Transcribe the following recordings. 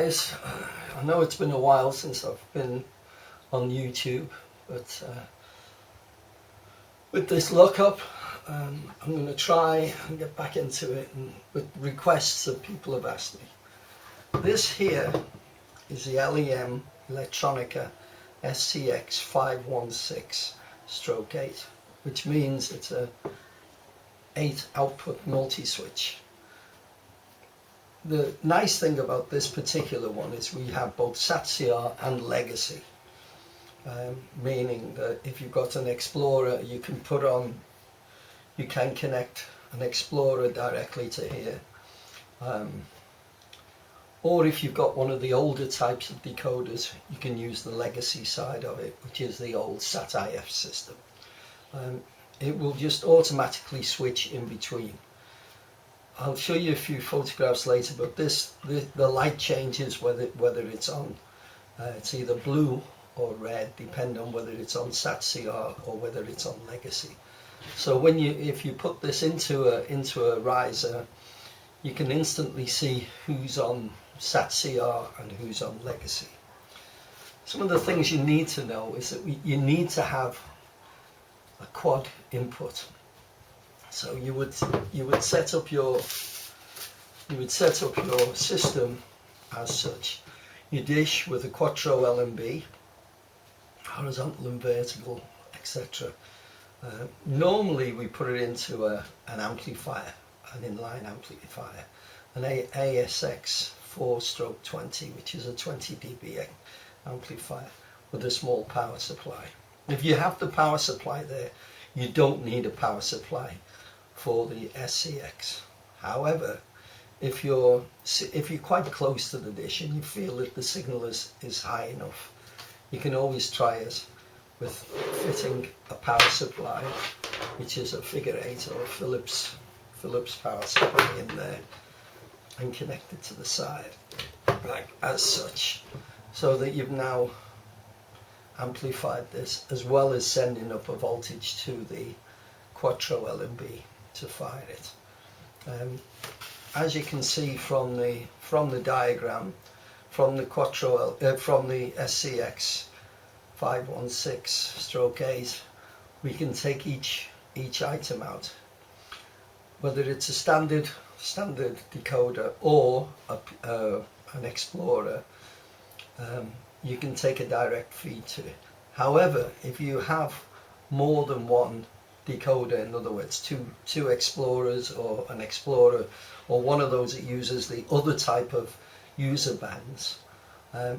guys, I know it's been a while since I've been on YouTube, but with this lockup I'm going to try and get back into it, and with requests that people have asked me. This here is the LEM Electronica SCX516/8, which means it's a 8 output multi-switch. The nice thing about this particular one is we have both SAT-CR and legacy, meaning that if you've got an Explorer, you can connect an Explorer directly to here, or if you've got one of the older types of decoders, you can use the legacy side of it, which is the old SAT-IF system. It will just automatically switch in between. I'll show you a few photographs later, but the light changes whether it's on, it's either blue or red, depending on whether it's on SAT-CR or whether it's on legacy. So if you put this into a riser, you can instantly see who's on SAT-CR and who's on legacy. Some of the things you need to know is that you need to have a quad input. So you would set up your system as such. You dish with a Quattro LMB, horizontal and vertical, etc. Normally we put it into an amplifier, an inline amplifier, an ASX 4/20, which is a 20 dB amplifier with a small power supply. If you have the power supply there, you don't need a power supply for the SCX. However, if you're quite close to the dish and you feel that the signal is high enough, you can always try it with fitting a power supply, which is a figure 8 or a Philips power supply in there, and connect it to the side, like as such, so that you've now amplified this, as well as sending up a voltage to the Quattro LMB to fire it. As you can see from the diagram, from the SCX 516/8, we can take each item out. Whether it's a standard decoder or an Explorer, you can take a direct feed to it. However, if you have more than one decoder, in other words two Explorers or an Explorer, or one of those that uses the other type of user bands,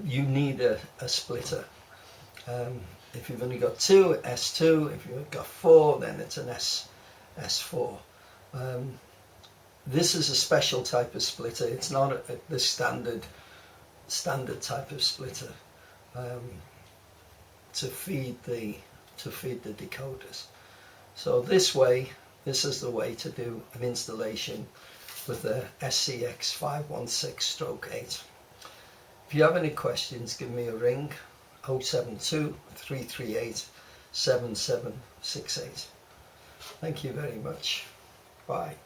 you need a splitter. If you've only got 2, S2. If you've got 4, then it's an S4. This is a special type of splitter. It's not the standard type of splitter to feed the decoders. So this is the way to do an installation with the SCX 516/8. If you have any questions, give me a ring, 072 338 7768. Thank you very much. Bye.